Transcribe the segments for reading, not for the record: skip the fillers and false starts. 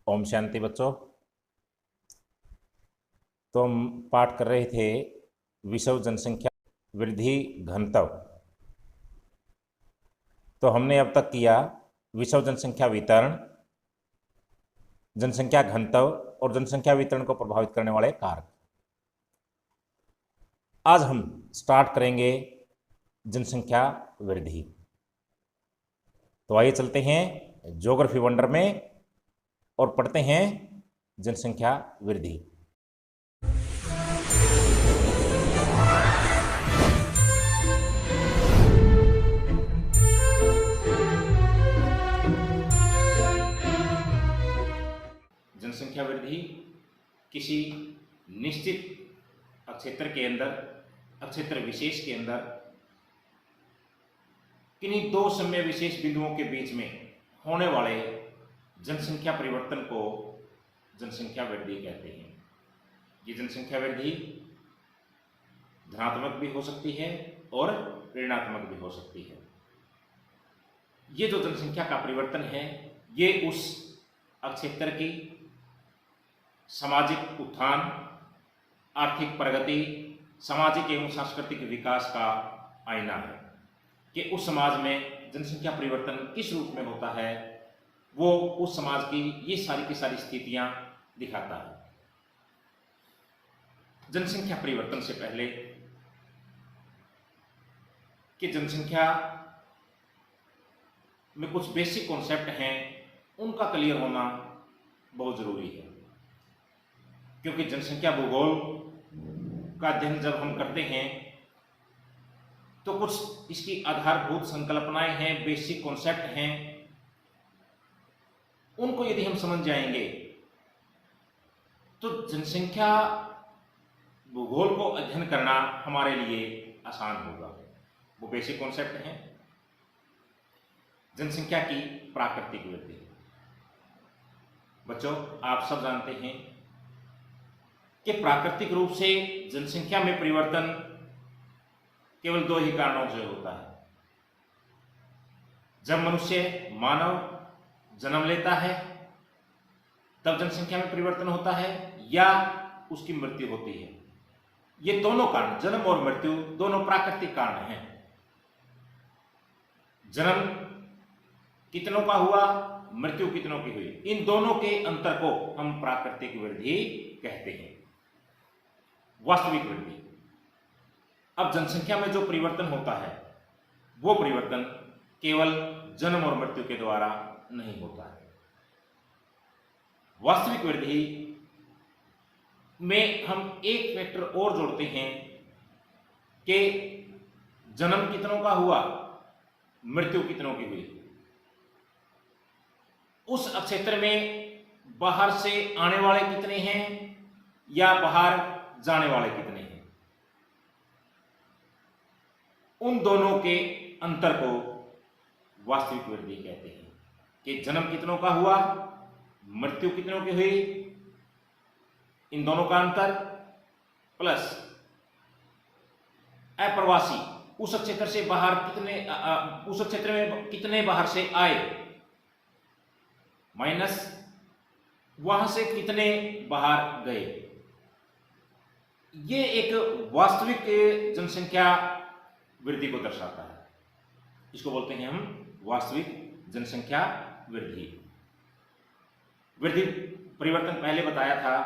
ओम शांति बच्चों। तो हम पाठ कर रहे थे विश्व जनसंख्या वृद्धि घनत्व। तो हमने अब तक किया विश्व जनसंख्या वितरण, जनसंख्या घनत्व और जनसंख्या वितरण को प्रभावित करने वाले कारक। आज हम स्टार्ट करेंगे जनसंख्या वृद्धि। तो आइए चलते हैं ज्योग्राफी वंडर में और पढ़ते हैं जनसंख्या वृद्धि। जनसंख्या वृद्धि किसी निश्चित क्षेत्र के अंदर, क्षेत्र विशेष के अंदर किन्हीं दो समय विशेष बिंदुओं के बीच में होने वाले जनसंख्या परिवर्तन को जनसंख्या वृद्धि कहते हैं। ये जनसंख्या वृद्धि धनात्मक भी हो सकती है और ऋणात्मक भी हो सकती है। ये जो जनसंख्या का परिवर्तन है, ये उस क्षेत्र की सामाजिक उत्थान, आर्थिक प्रगति, सामाजिक एवं सांस्कृतिक विकास का आईना है कि उस समाज में जनसंख्या परिवर्तन किस रूप में होता है, वो उस समाज की ये सारी की सारी स्थितियां दिखाता है। जनसंख्या परिवर्तन से पहले कि जनसंख्या में कुछ बेसिक कॉन्सेप्ट हैं, उनका क्लियर होना बहुत जरूरी है, क्योंकि जनसंख्या भूगोल का अध्ययन जब हम करते हैं तो कुछ इसकी आधारभूत संकल्पनाएं हैं, बेसिक कॉन्सेप्ट हैं, उनको यदि हम समझ जाएंगे तो जनसंख्या भूगोल को अध्ययन करना हमारे लिए आसान होगा। वो बेसिक कॉन्सेप्ट हैं। जनसंख्या की प्राकृतिक वृद्धि। बच्चों, आप सब जानते हैं कि प्राकृतिक रूप से जनसंख्या में परिवर्तन केवल दो ही कारणों से होता है। जब मनुष्य मानव जन्म लेता है तब जनसंख्या में परिवर्तन होता है, या उसकी मृत्यु होती है। ये दोनों कारण, जन्म और मृत्यु, दोनों प्राकृतिक कारण हैं। जन्म कितनों का हुआ, मृत्यु कितनों की हुई, इन दोनों के अंतर को हम प्राकृतिक वृद्धि कहते हैं। वास्तविक वृद्धि। अब जनसंख्या में जो परिवर्तन होता है वो परिवर्तन केवल जन्म और मृत्यु के द्वारा नहीं होता है। वास्तविक वृद्धि में हम एक फैक्टर और जोड़ते हैं कि जन्म कितनों का हुआ, मृत्यु कितनों की हुई। उस क्षेत्र में बाहर से आने वाले कितने हैं या बाहर जाने वाले कितने हैं, उन दोनों के अंतर को वास्तविक वृद्धि कहते हैं। कि जन्म कितनों का हुआ, मृत्यु कितनों की हुई, इन दोनों का अंतर प्लस अप्रवासी उस क्षेत्र से बाहर कितने, उस क्षेत्र में कितने बाहर से आए, माइनस वहां से कितने बाहर गए। ये एक वास्तविक जनसंख्या वृद्धि को दर्शाता है। इसको बोलते हैं हम वास्तविक जनसंख्या वृद्धि। वृद्धि परिवर्तन पहले बताया था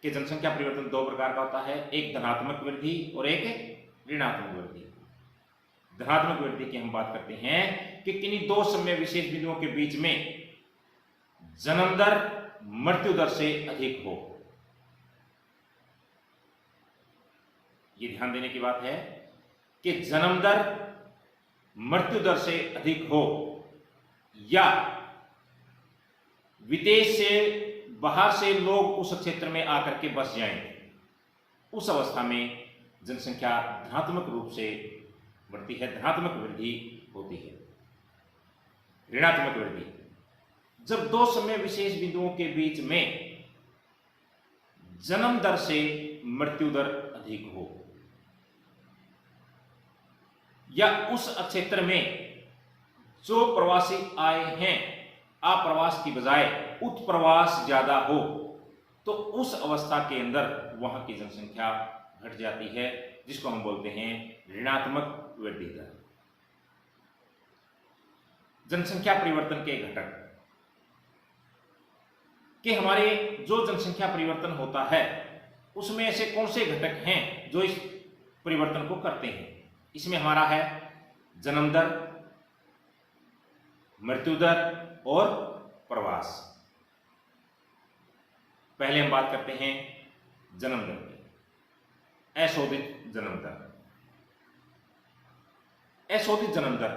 कि जनसंख्या परिवर्तन दो प्रकार का होता है, एक धनात्मक वृद्धि और एक ऋणात्मक वृद्धि। धनात्मक वृद्धि की हम बात करते हैं कि किन्हीं दो समय विशेष बिंदुओं के बीच में जन्म दर मृत्यु दर से अधिक हो। ये ध्यान देने की बात है कि जन्म दर मृत्यु दर से अधिक हो, या विदेश से बाहर से लोग उस क्षेत्र में आकर के बस जाएं, उस अवस्था में जनसंख्या धनात्मक रूप से बढ़ती है, धनात्मक वृद्धि होती है। ऋणात्मक वृद्धि, जब दो समय विशेष बिंदुओं के बीच में जन्म दर से मृत्यु दर अधिक हो, या उस क्षेत्र में जो प्रवासी आए हैं अप्रवास की बजाय उत्प्रवास ज्यादा हो तो उस अवस्था के अंदर वहां की जनसंख्या घट जाती है, जिसको हम बोलते हैं ऋणात्मक वृद्धि दर। जनसंख्या परिवर्तन के घटक कि हमारे जो जनसंख्या परिवर्तन होता है उसमें ऐसे कौन से घटक हैं जो इस परिवर्तन को करते हैं। इसमें हमारा है जन्म दर, मृत्यु दर और प्रवास। पहले हम बात करते हैं जन्म दर की। अशोधित जन्म दर। अशोधित जन्म दर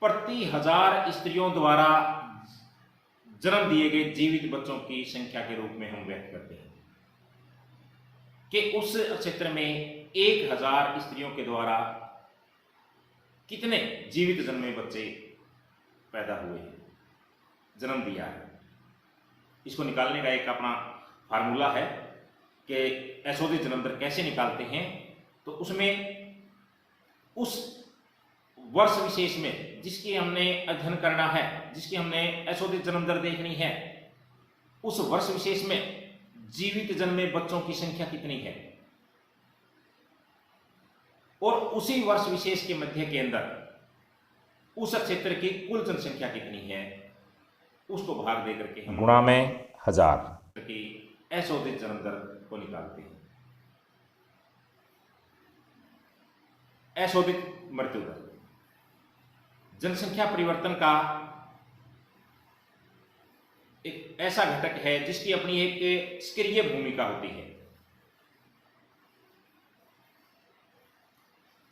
प्रति 1000 स्त्रियों द्वारा जन्म दिए गए जीवित बच्चों की संख्या के रूप में हम व्यक्त करते हैं कि उस क्षेत्र में 1000 स्त्रियों के द्वारा कितने जीवित जन्मे बच्चे पैदा हुए हैं, जन्म दिया है। इसको निकालने का एक अपना फार्मूला है कि अशोधित जन्म दर कैसे निकालते हैं। तो उसमें उस वर्ष विशेष में जिसकी हमने अध्ययन करना है, जिसकी हमने अशोधित जन्म दर देखनी है, उस वर्ष विशेष में जीवित जन्मे बच्चों की संख्या कितनी है और उसी वर्ष विशेष के मध्य के अंदर उस क्षेत्र की कुल जनसंख्या कितनी है, उसको भाग देकर के हम गुणा में 1000 की अशोधित जन्म दर को निकालते हैं। अशोधित मृत्यु दर जनसंख्या परिवर्तन का एक ऐसा घटक है जिसकी अपनी एक सक्रिय भूमिका होती है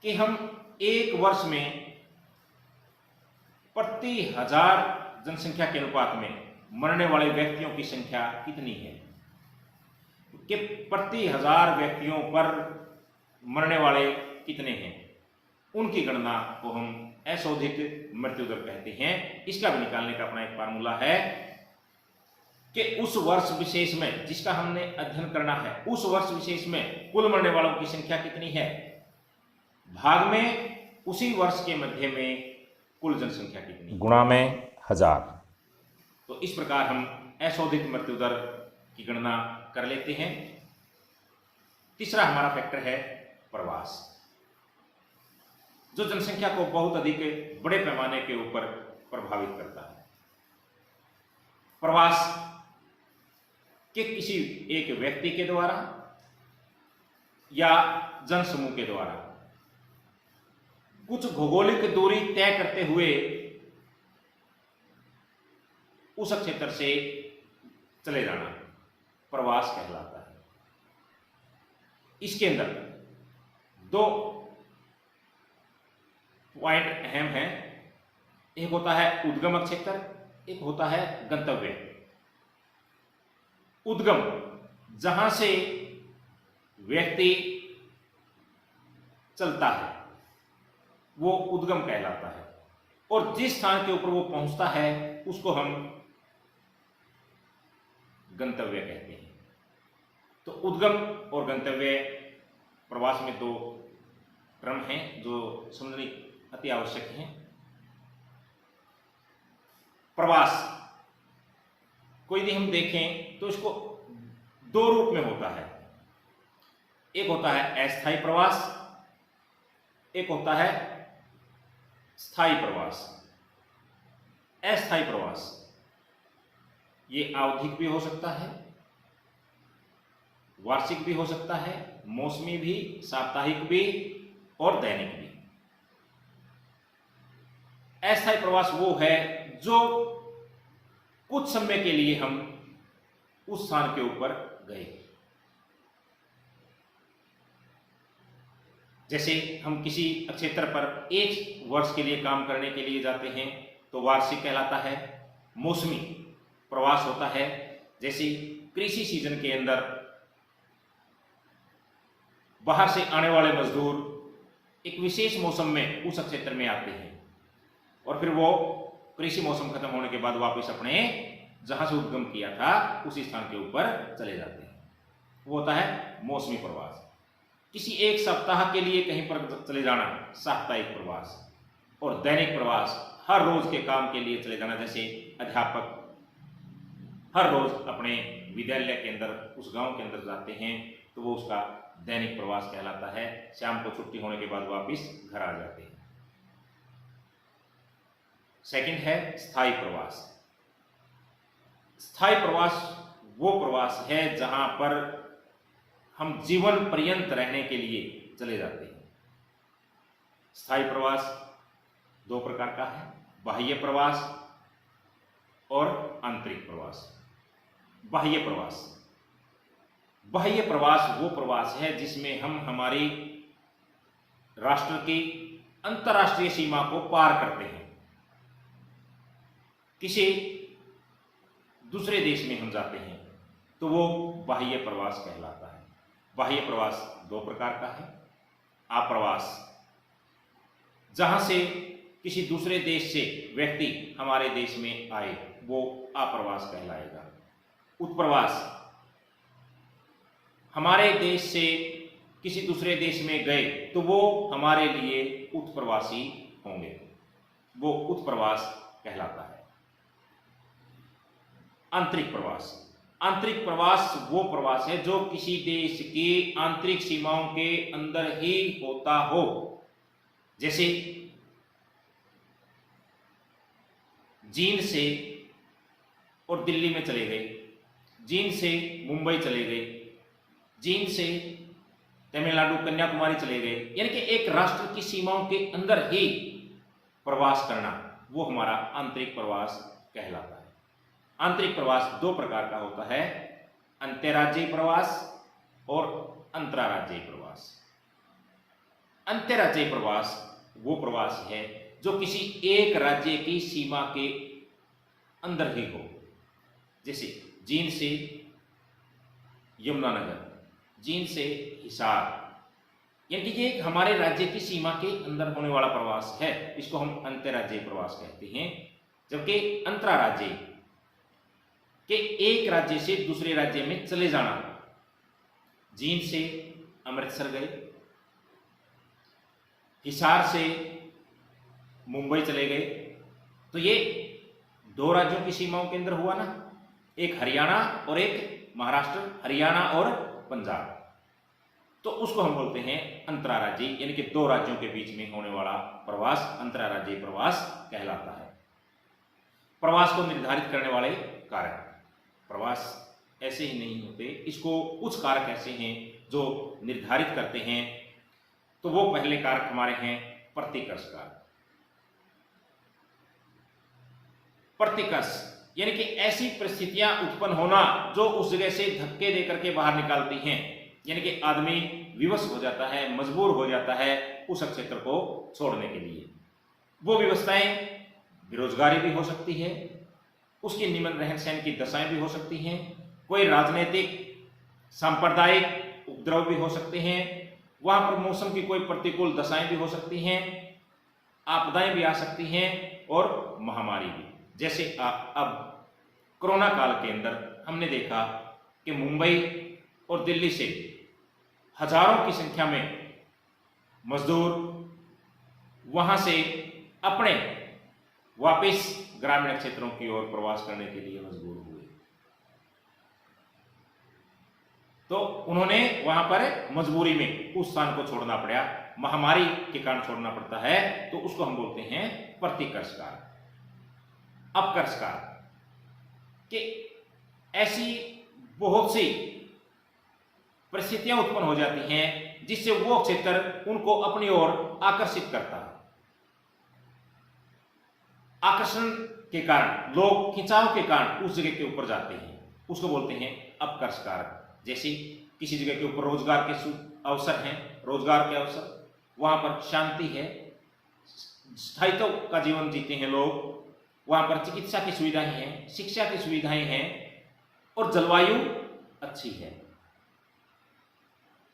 कि हम एक वर्ष में प्रति 1000 जनसंख्या के अनुपात में मरने वाले व्यक्तियों की संख्या कितनी है, कि प्रति 1000 व्यक्तियों पर मरने वाले कितने हैं, उनकी गणना को हम अशोधित मृत्यु दर कहते हैं। इसका भी निकालने का अपना एक फार्मूला है कि उस वर्ष विशेष में जिसका हमने अध्ययन करना है, उस वर्ष विशेष में कुल मरने वालों की संख्या कितनी है, भाग में उसी वर्ष के मध्य में कुल जनसंख्या कितनी, गुणा में 1000। तो इस प्रकार हम अशोधित मृत्यु दर की गणना कर लेते हैं। तीसरा हमारा फैक्टर है प्रवास, जो जनसंख्या को बहुत अधिक बड़े पैमाने के ऊपर प्रभावित करता है। प्रवास के किसी एक व्यक्ति के द्वारा या जनसमूह के द्वारा कुछ भौगोलिक दूरी तय करते हुए उस क्षेत्र से चले जाना प्रवास कहलाता है। इसके अंदर दो पॉइंट अहम हैं, एक होता है उद्गम क्षेत्र, एक होता है गंतव्य। उद्गम जहां से व्यक्ति चलता है वो उद्गम कहलाता है, और जिस स्थान के ऊपर वो पहुंचता है उसको हम गंतव्य कहते हैं। तो उद्गम और गंतव्य प्रवास में दो टर्म हैं जो समझने अति आवश्यक हैं। प्रवास को यदि हम देखें तो इसको दो रूप में होता है, एक होता है अस्थायी प्रवास, एक होता है स्थायी प्रवास। अस्थायी प्रवास ये आवधिक भी हो सकता है, वार्षिक भी हो सकता है, मौसमी भी, साप्ताहिक भी और दैनिक भी। अस्थायी प्रवास वो है जो कुछ समय के लिए हम उस स्थान के ऊपर गए। जैसे हम किसी क्षेत्र पर एक वर्ष के लिए काम करने के लिए जाते हैं तो वार्षिक कहलाता है। मौसमी प्रवास होता है, जैसे कृषि सीजन के अंदर बाहर से आने वाले मजदूर एक विशेष मौसम में उस क्षेत्र में आते हैं और फिर वो कृषि मौसम खत्म होने के बाद वापस अपने जहां से उद्गम किया था उसी स्थान के ऊपर चले जाते हैं। वो होता है मौसमी प्रवास। किसी एक सप्ताह के लिए कहीं पर चले जाना साप्ताहिक प्रवास, और दैनिक प्रवास हर रोज के काम के लिए चले जाना, जैसे अध्यापक हर रोज अपने विद्यालय के अंदर उस गांव के अंदर जाते हैं, तो वो उसका दैनिक प्रवास कहलाता है। शाम को छुट्टी होने के बाद वापस घर आ जाते हैं। सेकंड है स्थायी प्रवास। स्थायी प्रवास वो प्रवास है जहां पर हम जीवन पर्यंत रहने के लिए चले जाते हैं। स्थायी प्रवास दो प्रकार का है, बाह्य प्रवास और आंतरिक प्रवास। बाह्य प्रवास, बाह्य प्रवास वो प्रवास है जिसमें हम हमारी राष्ट्र की अंतर्राष्ट्रीय सीमा को पार करते हैं। किसी दूसरे देश में हम जाते हैं तो वो बाह्य प्रवास कहलाता है। बाह्य प्रवास दो प्रकार का है। आप्रवास, जहां से किसी दूसरे देश से व्यक्ति हमारे देश में आए, वो आप्रवास कहलाएगा। उत्प्रवास, हमारे देश से किसी दूसरे देश में गए तो वो हमारे लिए उत्प्रवासी होंगे, वो उत्प्रवास कहलाता है। आंतरिक प्रवास, आंतरिक प्रवास वो प्रवास है जो किसी देश की आंतरिक सीमाओं के अंदर ही होता हो। जैसे जींद से और दिल्ली में चले गए, जींद से मुंबई चले गए, जींद से तमिलनाडु कन्याकुमारी चले गए, यानी कि एक राष्ट्र की सीमाओं के अंदर ही प्रवास करना, वो हमारा आंतरिक प्रवास कहलाता है। आंतरिक प्रवास दो प्रकार का होता है, अंतर्राज्यीय प्रवास और अंतर्राज्यीय प्रवास। अंतर्राज्यीय प्रवास वो प्रवास है जो किसी एक राज्य की सीमा के अंदर ही हो। जैसे जींद से यमुनानगर, जींद से हिसार, यानी कि ये हमारे राज्य की सीमा के अंदर होने वाला प्रवास है, इसको हम अंतर्राज्यीय प्रवास कहते हैं। जबकि अंतर्राज्यीय के एक राज्य से दूसरे राज्य में चले जाना, जींद से अमृतसर गए, हिसार से मुंबई चले गए, तो ये दो राज्यों की सीमाओं के अंदर हुआ ना, एक हरियाणा और एक महाराष्ट्र, हरियाणा और पंजाब, तो उसको हम बोलते हैं अंतर्राज्यीय, यानी कि दो राज्यों के बीच में होने वाला प्रवास अंतर्राज्यीय प्रवास कहलाता है। प्रवास को निर्धारित करने वाले कारक, प्रवास ऐसे ही नहीं होते, इसको कुछ कारक ऐसे हैं जो निर्धारित करते हैं। तो वो पहले कारक हमारे हैं प्रतिकर्ष कारक। प्रतिकर्ष यानी कि ऐसी परिस्थितियां उत्पन्न होना जो उस जगह से धक्के देकर के बाहर निकालती हैं, यानी कि आदमी विवश हो जाता है, मजबूर हो जाता है उस क्षेत्र को छोड़ने के लिए। वो व्यवस्थाएं बेरोजगारी भी हो सकती है, उसकी निम्न रहन सहन की दशाएं भी हो सकती हैं, कोई राजनीतिक सांप्रदायिक उपद्रव भी हो सकते हैं, वहां पर मौसम की कोई प्रतिकूल दशाएं भी हो सकती हैं, आपदाएं भी आ सकती हैं और महामारी भी। जैसे अब कोरोना काल के अंदर हमने देखा कि मुंबई और दिल्ली से हजारों की संख्या में मजदूर वहां से अपने वापस ग्रामीण क्षेत्रों की ओर प्रवास करने के लिए मजबूर हुए, तो उन्होंने वहां पर मजबूरी में उस स्थान को छोड़ना पड़ा, महामारी के कारण छोड़ना पड़ता है, तो उसको हम बोलते हैं प्रतिकर्ष कारक। अपकर्ष कारक कि ऐसी बहुत सी परिस्थितियां उत्पन्न हो जाती हैं जिससे वो क्षेत्र उनको अपनी ओर आकर्षित करता है। आकर्षण के कारण, लोग खिंचाव के कारण उस जगह के ऊपर जाते हैं, उसको बोलते हैं अपकर्ष कारक। जैसे किसी जगह के ऊपर रोजगार के अवसर हैं, रोजगार के अवसर, वहां पर शांति है, स्थायित्व का जीवन जीते हैं लोग, वहां पर चिकित्सा की सुविधाएं हैं, शिक्षा की सुविधाएं हैं और जलवायु अच्छी है।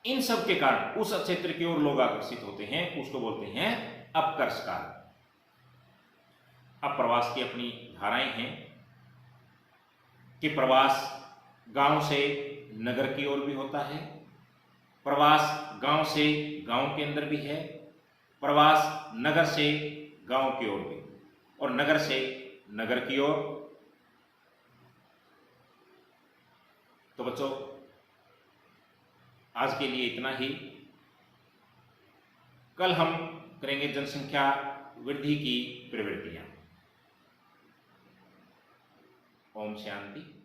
इन सब के कारण उस क्षेत्र की ओर लोग आकर्षित होते हैं, उसको बोलते हैं अपकर्ष कारक। अब प्रवास की अपनी धाराएं हैं कि प्रवास गांव से नगर की ओर भी होता है, प्रवास गांव से गांव के अंदर भी है, प्रवास नगर से गांव की ओर भी, और नगर से नगर की ओर, तो बच्चों, आज के लिए इतना ही। कल हम करेंगे जनसंख्या वृद्धि की प्रवृत्तियां। ओम शांति।